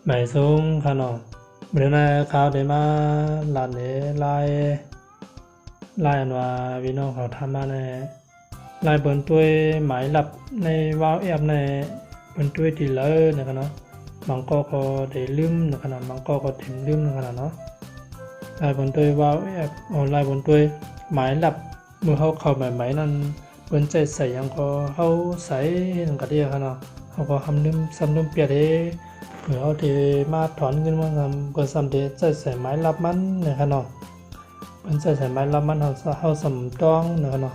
หมายสูงขนมเมื่อนั้นเขาได้มาลานนี้ลายอันว่าพี่น้องเขาทำมาในลายบนตัวหมายหลับในวาวแอบในบนตัวที่เลยนะครับเนาะบางก็ได้ลืมนะครับเนาะบางก็ถึงลืมนะครับเนาะลายบนตัววาวแอบลายบนตัวหมายหลับเมื่อเขาเข้าหมายนั้นบนใจใส่ยังก็เขาใส่นั่นก็ได้ครับเนาะเขาก็ทำลืมซ้ำลืมเปลี่ยนเลยเมื่อเขาที่มาถอนเงินว่างำก็ซ้ำเดใจใส่หมายหลับมันนะครับเนาะมันใส่ไม้ละมันเขาสำต้องนะครับเนาะ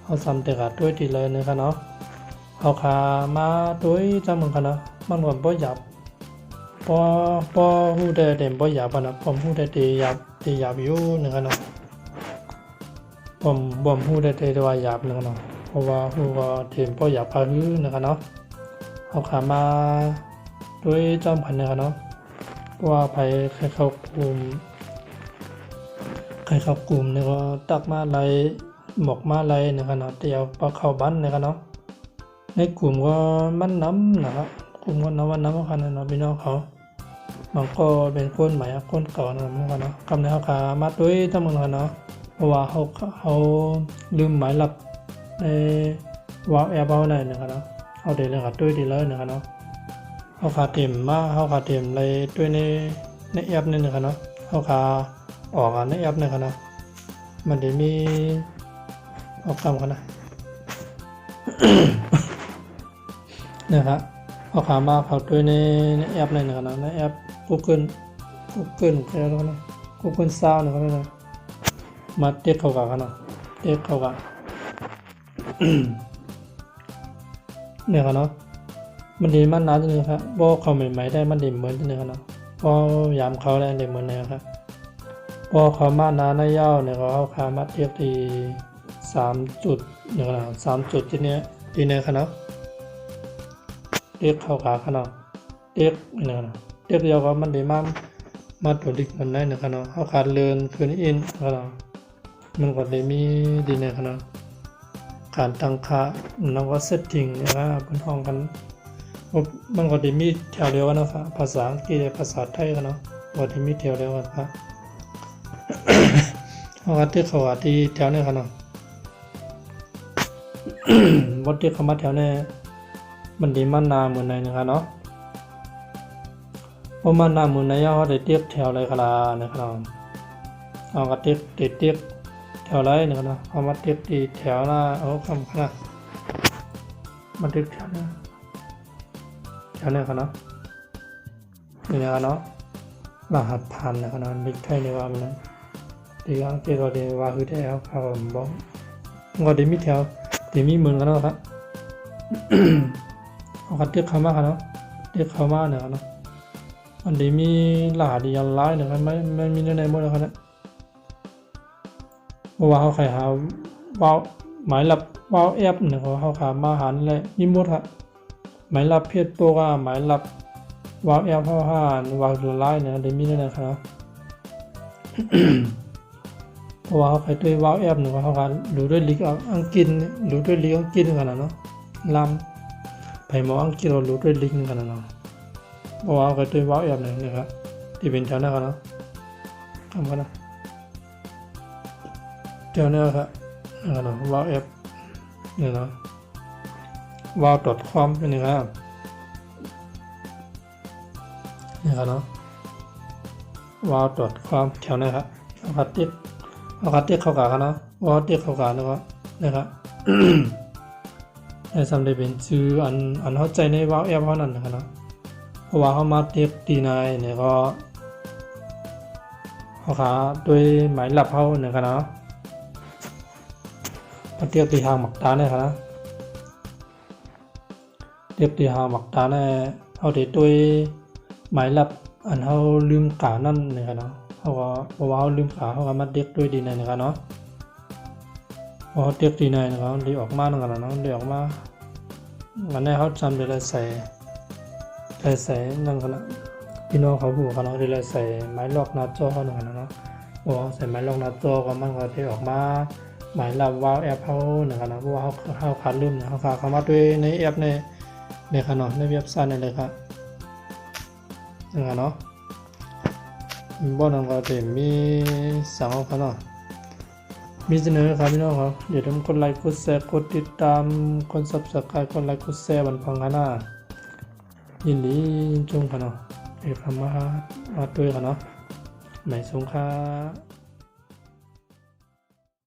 เขาสำเด็กด้วยทีเลยนะครับเนาะเขาขามาด้วยจำเหมือนกันเนาะมันก็บ่หยับพอหูได้เด่นบ่หยับนะผมหูได้ตีหยับอยู่นะครับเนาะผมหูได้ตีว่าหยับนะครับเนาะเพราะว่าหูก็เด่นบ่หยับพาหื้อนะครับเนาะเขาขามาด้วยจำพันนะครับเนาะว่าไปใครเข้ากลุ่มเนี่ยก็ตักมาไล่หมกมาไล่นะครับเนาะเตียวปลาเข้าบ้านนะครับเนาะในกลุ่มก็มันน้ำนะครับกลุ่มก็น้ำมันน้ำกันเนาะพี่น้องเขาบางก็เป็นคนใหม่คนเก่านะครับเนาะกำเนิดเขาขามาด้วยทั้งหมดเนาะเพราะว่าเขาลืมหมายหลับในวาวแอร์เบาในนะครับเนาะเอาเดี๋ยวเลยครับด้วยดีเลยนะครับเนาะเขาขาเต็มมาเขาขาเต็มเลยด้วยในแอปนี่นะครับเนาะเขาขาออกในแอปนะครับเนาะมันจะมีออกคำกันนะ นะครับเอาขามาเขาด้วยในแอปเลยนะครับเนาะในแอป Google อะไรแล้วนะ Google Sound นะครับนะมาเต็กเข้ากันเนาะเต็กเข้ากัน เนี่ยครับเนาะมันดีมันนานจังเลยครับบอกเขาใหม่ๆได้มันดีเหมือนจังเลยครับเนาะพอยามเขาได้เหมือนนะครับพอเขามานานในยาวเนี่ยเขาขามาเทียบที่3 จุดเนี่ยนะ3 จุดที่เนี้ยที่เนี่ยครับเนาะเทียบเข้าขาครับเนาะเทียบเนี่ยนะเทียบเดียวกับมันดีมาตัวดิกมันได้นะครับเนาะเขาขาดเลือนคืนอินครับเนาะมันก็ได้มีดีเนี่ยครับเนาะการตั้งค่าแล้วก็เซตติ้งนะครับบนห้องกันมันก็ได้มีแถวเดียวกันนะครับภาษาอังกฤษภาษาไทยกันเนาะก็ได้มีแถวเดียวกันครับเขาก็ที่เขาที่แถวนี้ครับเนาะ บทที่เขามาแถวนี้มันดีมันนาเหมือนในนะครับเนาะเพราะมันนาเหมือนในเขาได้เทียบแถวอะไรกันนะครับเอาก็เทียบแถวไรนะครับเนาะเอามาเทียบที่แถวหน้าเอาคำขนาดมันเทียบแถวนี้ครับเนาะนี่นะครับเนาะรหัสผ่านนะครับเนาะบิ๊กไทยในว่ามันนะดีก็เกี่ยวกับเดี๋ยวว่าคือได้ครับบอกก็เดี๋ยวมีแถวเดี๋ยวมีเหมือนกันเนาะครับเอาคัดเทียบเข้ามาครับเนาะเทียบเข้ามาเนี่ยครับเนาะอันเดี๋ยวมีรหัสดีอันไลน์นะครับไม่มีในหมดแล้วครับเนี่ยเพราะว่าเขาใครหาวาวหมายลับวาวแอปเนี่ยเขาขามาหาเลยมีหมดครับหมายลับเพจโปรก็หมายลับวาวแอปเขาหาวาวไลน์เนี่ยเดี๋ยวมีในนะครับ เพราะว่าเขาใครด้วยวาวแอปเนี่ยเขาการดูด้วยลิกอังกฤษดูด้วยลิกอังกฤษกันนะเนาะลำไปมองอังกฤษเราดูด้วยลิกกันนะเนาะเพราะว่าเขาใครด้วยวาวแอปเนี่ยครับที่เป็นแถวนั้นกันเนาะทำกันนะแถวนี้ครับเนาะวาวแอปเนี่ยเนาะwow.com นี่ครับนี่ครับเนาะ wow.com แถวนี้ครับเอาคัดเทียบเข้ากันเนาะว่าเทียบเข้ากันนะครับนะครับ ในสำเร็จเป็นชื่ออันเข้าใจในว้าวแอปเท่านั้นนะครับเนาะเพราะว่าเขามาเทียบตีนายเนี่ยก็เขาขาด้วยหมายหลับเขาเนี่ยครับเนาะมาเทียบตีทางหมักตาเนี่ยครับนะเทียบตีทางหมักตาเนี่ยเขาได้ด้วยหมายหลับอันเขาลืมขานั่นเนี่ยครับเนาะเขาก็เพราะว่าเขาลืมขาเขาก็มาเทียบด้วยดีนายนะครับเนาะพอเทียบดีนายนะครับดีออกมานั่นกันเนาะดีออกมาวันนี้เขาจำได้ใส่นั่นกันนะพี่น้องเขาบอกกันเนาะได้ใส่ไม้ล็อกหน้าจอเขาหนึ่งกันเนาะโอ้ใส่ไม้ล็อกหน้าจอก็มันก็ได้ออกมาหมายลับวาวแอปเขาหนึ่งกันนะเพราะว่าเขาขาดลืมเนี่ยเขาขาดเข้ามาด้วยในแอปในขนมในเว็บไซต์นี่เลยครับ นะครับเนาะบ่อนังก็เต็มมีสั่งเอาครับเนาะมีเสนอครับพี่น้องครับอย่าลืมกดไลค์กดแชร์กดติดตามกด Subscribe กดไลค์กดแชร์บันพังกันนะยินดียินจงครับเนาะเอฟมาด้วยครับเนาะไม่สงค่า